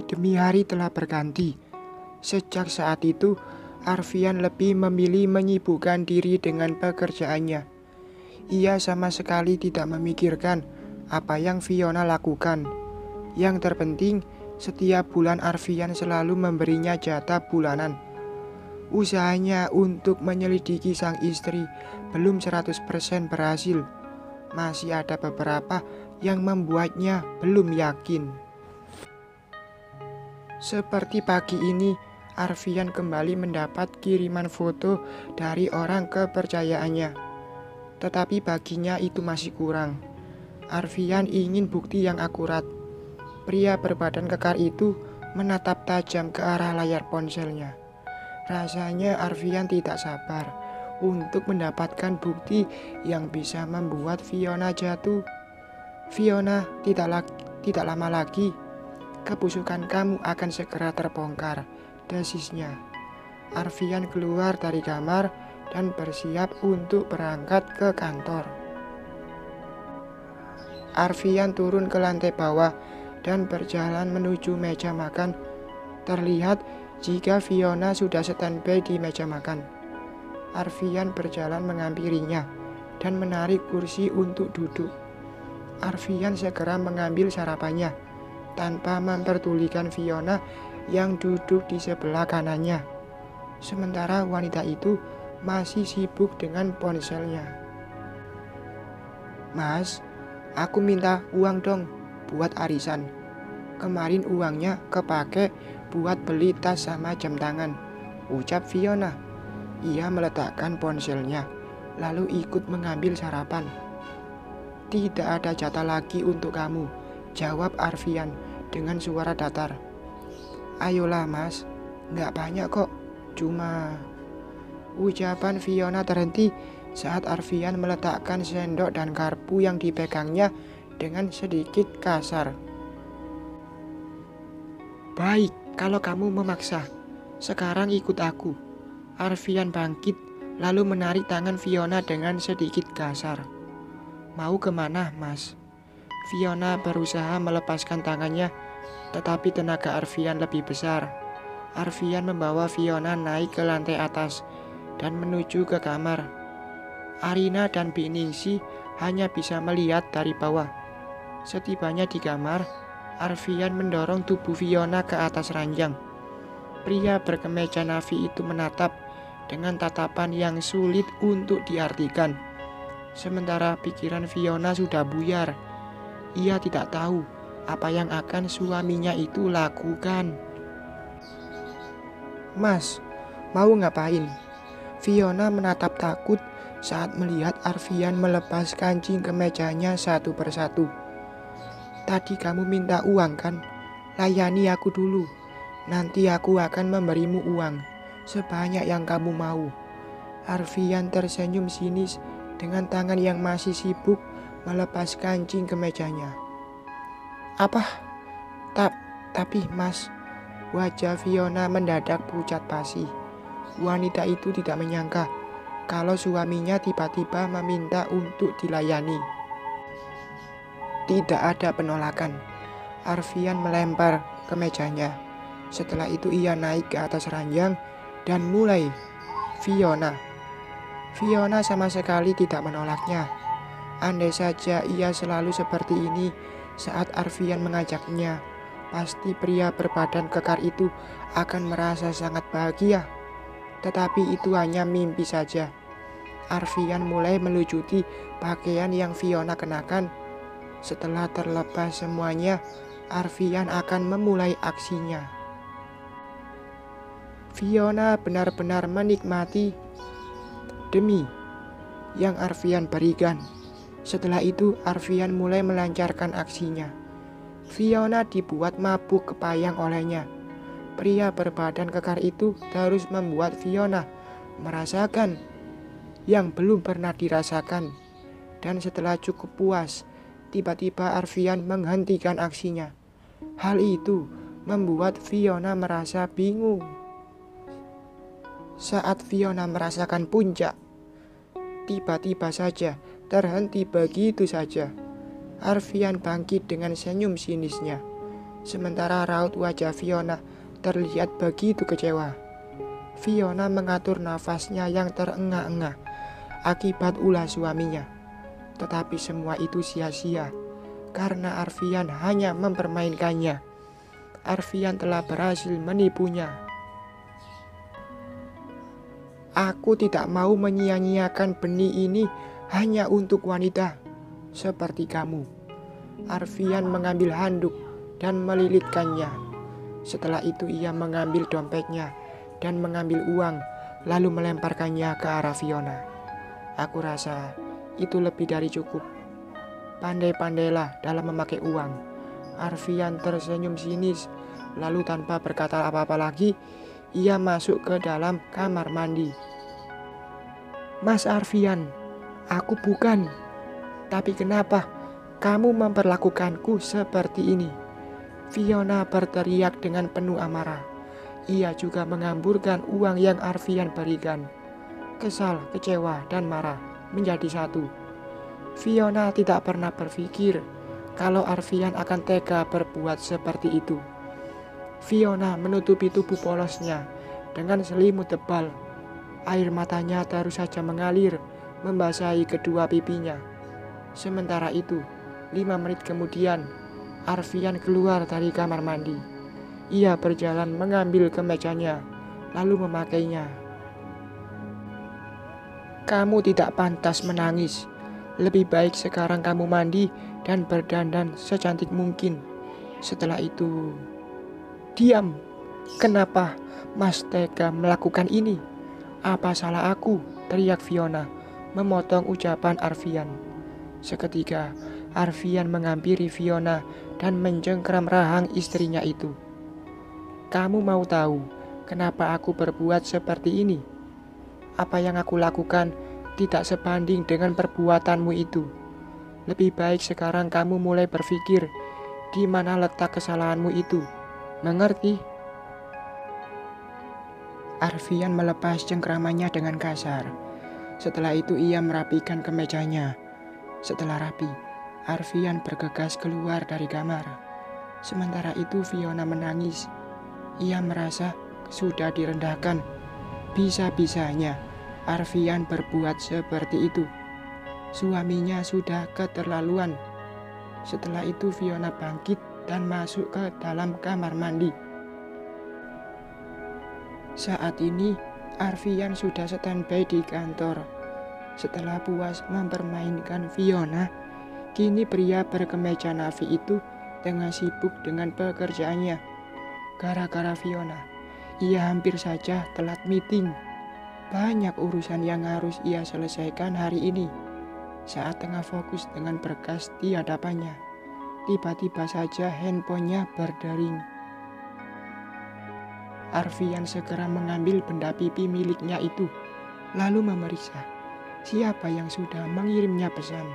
demi hari telah berganti. Sejak saat itu, Arfian lebih memilih menyibukkan diri dengan pekerjaannya. Ia sama sekali tidak memikirkan apa yang Fiona lakukan. Yang terpenting, setiap bulan Arfian selalu memberinya jatah bulanan. Usahanya untuk menyelidiki sang istri belum 100% berhasil. Masih ada beberapa yang membuatnya belum yakin. Seperti pagi ini, Arfian kembali mendapat kiriman foto dari orang kepercayaannya. Tetapi baginya itu masih kurang. Arfian ingin bukti yang akurat. Pria berbadan kekar itu menatap tajam ke arah layar ponselnya. Rasanya Arfian tidak sabar untuk mendapatkan bukti yang bisa membuat Fiona jatuh. Fiona, tidak lama lagi kebusukan kamu akan segera terbongkar, desisnya. Arfian keluar dari kamar dan bersiap untuk berangkat ke kantor. Arfian turun ke lantai bawah dan berjalan menuju meja makan. Terlihat jika Fiona sudah standby di meja makan. Arfian berjalan menghampirinya dan menarik kursi untuk duduk. Arfian segera mengambil sarapannya tanpa memperdulikan Fiona yang duduk di sebelah kanannya. Sementara wanita itu masih sibuk dengan ponselnya. Mas, aku minta uang dong buat arisan. Kemarin uangnya kepake buat beli tas sama jam tangan, ucap Fiona. Ia meletakkan ponselnya, lalu ikut mengambil sarapan. Tidak ada jatah lagi untuk kamu, jawab Arfian dengan suara datar. Ayolah mas, nggak banyak kok, cuma... Ucapan Fiona terhenti saat Arfian meletakkan sendok dan garpu yang dipegangnya dengan sedikit kasar. Baik, kalau kamu memaksa, sekarang ikut aku. Arfian bangkit lalu menarik tangan Fiona dengan sedikit kasar. Mau kemana, mas? Fiona berusaha melepaskan tangannya, tetapi tenaga Arfian lebih besar. Arfian membawa Fiona naik ke lantai atas dan menuju ke kamar. Arina dan Biningsi hanya bisa melihat dari bawah. Setibanya di kamar, Arfian mendorong tubuh Fiona ke atas ranjang. Pria berkemeja navy itu menatap dengan tatapan yang sulit untuk diartikan. Sementara pikiran Fiona sudah buyar. Ia tidak tahu apa yang akan suaminya itu lakukan. Mas, mau ngapain? Fiona menatap takut saat melihat Arfian melepas kancing kemejanya satu persatu. Tadi kamu minta uang kan? Layani aku dulu. Nanti aku akan memberimu uang sebanyak yang kamu mau. Arfian tersenyum sinis dengan tangan yang masih sibuk melepas kancing kemejanya. Apa? Tapi mas, wajah Fiona mendadak pucat pasi. Wanita itu tidak menyangka kalau suaminya tiba-tiba meminta untuk dilayani. Tidak ada penolakan. Arfian melempar kemejanya. Setelah itu ia naik ke atas ranjang dan mulai. Fiona sama sekali tidak menolaknya. Andai saja ia selalu seperti ini saat Arfian mengajaknya, pasti pria berbadan kekar itu akan merasa sangat bahagia. Tetapi itu hanya mimpi saja. Arfian mulai melucuti pakaian yang Fiona kenakan. Setelah terlepas semuanya, Arfian akan memulai aksinya. Fiona benar-benar menikmati demi yang Arfian berikan. Setelah itu Arfian mulai melancarkan aksinya. Fiona dibuat mabuk kepayang olehnya. Pria berbadan kekar itu terus membuat Fiona merasakan yang belum pernah dirasakan. Dan setelah cukup puas, tiba-tiba Arfian menghentikan aksinya. Hal itu membuat Fiona merasa bingung. Saat Fiona merasakan puncak, tiba-tiba saja terhenti begitu saja. Arfian bangkit dengan senyum sinisnya. Sementara raut wajah Fiona terlihat begitu kecewa. Fiona mengatur nafasnya yang terengah-engah akibat ulah suaminya. Tetapi semua itu sia-sia karena Arfian hanya mempermainkannya. Arfian telah berhasil menipunya. Aku tidak mau menyia-nyiakan benih ini hanya untuk wanita seperti kamu. Arfian mengambil handuk dan melilitkannya. Setelah itu ia mengambil dompetnya dan mengambil uang, lalu melemparkannya ke arah Fiona. Aku rasa itu lebih dari cukup. Pandai-pandailah dalam memakai uang. Arfian tersenyum sinis, lalu tanpa berkata apa-apa lagi, ia masuk ke dalam kamar mandi. Mas Arfian, aku bukan. Tapi kenapa kamu memperlakukanku seperti ini? Fiona berteriak dengan penuh amarah. Ia juga mengamburkan uang yang Arfian berikan. Kesal, kecewa, dan marah menjadi satu. Fiona tidak pernah berpikir kalau Arfian akan tega berbuat seperti itu. Fiona menutupi tubuh polosnya dengan selimut tebal. Air matanya terus saja mengalir, membasahi kedua pipinya. Sementara itu, 5 menit kemudian, Arfian keluar dari kamar mandi. Ia berjalan mengambil kemejanya, lalu memakainya. Kamu tidak pantas menangis. Lebih baik sekarang kamu mandi dan berdandan secantik mungkin. Setelah itu, diam. Kenapa Mas tega melakukan ini? Apa salah aku? Teriak Fiona, memotong ucapan Arfian. Seketika, Arfian menghampiri Fiona dan mencengkram rahang istrinya itu. Kamu mau tahu kenapa aku berbuat seperti ini? Apa yang aku lakukan tidak sebanding dengan perbuatanmu itu. Lebih baik sekarang kamu mulai berpikir di mana letak kesalahanmu itu. Mengerti? Arfian melepas cengkramannya dengan kasar. Setelah itu ia merapikan kemejanya. Setelah rapi, Arfian bergegas keluar dari kamar. Sementara itu Fiona menangis. Ia merasa sudah direndahkan. Bisa-bisanya Arfian berbuat seperti itu. Suaminya sudah keterlaluan. Setelah itu Fiona bangkit dan masuk ke dalam kamar mandi. Saat ini Arfian sudah standby di kantor. Setelah puas mempermainkan Fiona, kini pria berkemeja navy itu tengah sibuk dengan pekerjaannya. Gara-gara Fiona, ia hampir saja telat meeting. Banyak urusan yang harus ia selesaikan hari ini. Saat tengah fokus dengan berkas di hadapannya, tiba-tiba saja handphonenya berdering. Arfian segera mengambil benda pipi miliknya itu, lalu memeriksa siapa yang sudah mengirimnya pesan.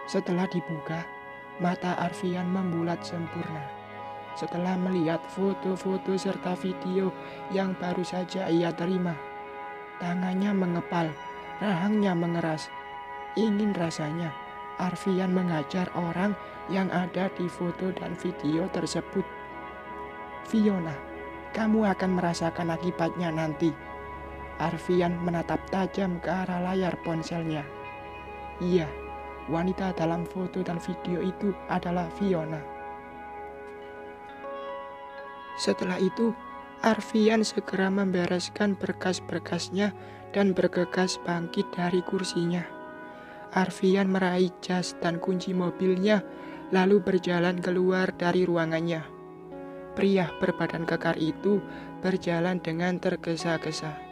Setelah dibuka, mata Arfian membulat sempurna. Setelah melihat foto-foto serta video yang baru saja ia terima, tangannya mengepal, rahangnya mengeras. Ingin rasanya Arfian mengajar orang yang ada di foto dan video tersebut. Fiona, kamu akan merasakan akibatnya nanti. Arfian menatap tajam ke arah layar ponselnya. Iya, wanita dalam foto dan video itu adalah Fiona. Setelah itu, Arfian segera membereskan berkas-berkasnya dan bergegas bangkit dari kursinya. Arfian meraih jas dan kunci mobilnya, lalu berjalan keluar dari ruangannya. Pria berbadan kekar itu berjalan dengan tergesa-gesa.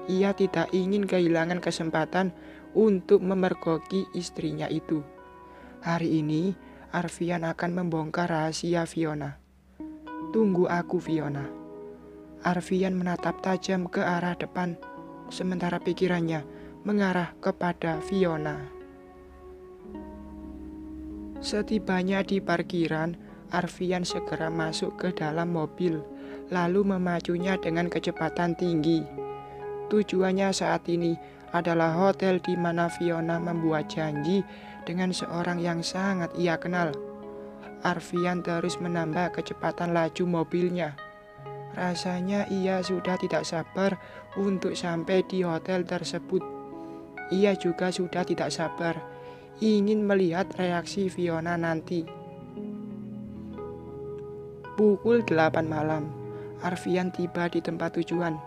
Ia tidak ingin kehilangan kesempatan untuk memergoki istrinya itu. Hari ini, Arfian akan membongkar rahasia Fiona. Tunggu aku, Fiona. Arfian menatap tajam ke arah depan, sementara pikirannya mengarah kepada Fiona. Setibanya di parkiran, Arfian segera masuk ke dalam mobil, lalu memacunya dengan kecepatan tinggi. Tujuannya saat ini adalah hotel di mana Fiona membuat janji dengan seorang yang sangat ia kenal. Arfian terus menambah kecepatan laju mobilnya. Rasanya ia sudah tidak sabar untuk sampai di hotel tersebut. Ia juga sudah tidak sabar ingin melihat reaksi Fiona nanti. Pukul 8 malam, Arfian tiba di tempat tujuan.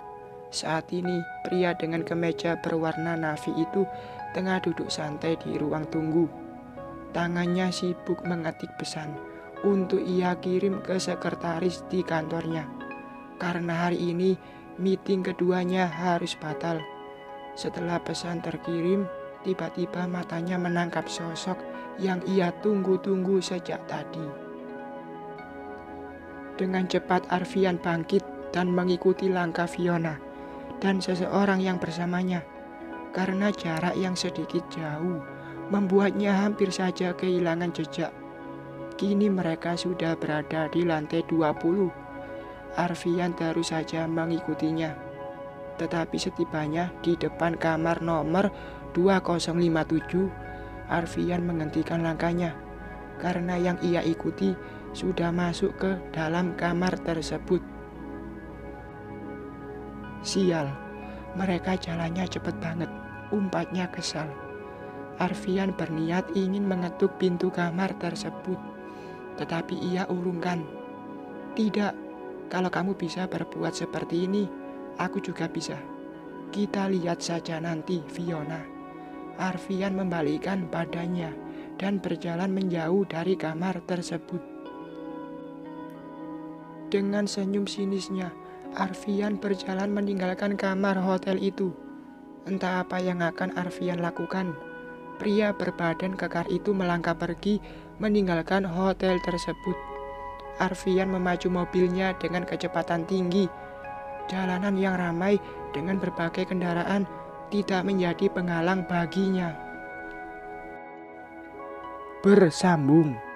Saat ini, pria dengan kemeja berwarna navy itu tengah duduk santai di ruang tunggu. Tangannya sibuk mengetik pesan untuk ia kirim ke sekretaris di kantornya. Karena hari ini meeting keduanya harus batal. Setelah pesan terkirim, tiba-tiba matanya menangkap sosok yang ia tunggu-tunggu sejak tadi. Dengan cepat Arfian bangkit dan mengikuti langkah Fiona dan seseorang yang bersamanya. Karena jarak yang sedikit jauh membuatnya hampir saja kehilangan jejak. Kini mereka sudah berada di lantai 20. Arfian terus saja mengikutinya. Tetapi setibanya di depan kamar nomor 2057, Arfian menghentikan langkahnya karena yang ia ikuti sudah masuk ke dalam kamar tersebut. Sial, mereka jalannya cepat banget, umpatnya kesal. Arfian berniat ingin mengetuk pintu kamar tersebut, tetapi ia urungkan. Tidak. Kalau kamu bisa berbuat seperti ini, aku juga bisa. Kita lihat saja nanti, Fiona. Arfian membalikkan badannya dan berjalan menjauh dari kamar tersebut. Dengan senyum sinisnya, Arfian berjalan meninggalkan kamar hotel itu. Entah apa yang akan Arfian lakukan. Pria berbadan kekar itu melangkah pergi meninggalkan hotel tersebut. Arfian memacu mobilnya dengan kecepatan tinggi. Jalanan yang ramai dengan berbagai kendaraan tidak menjadi penghalang baginya. Bersambung.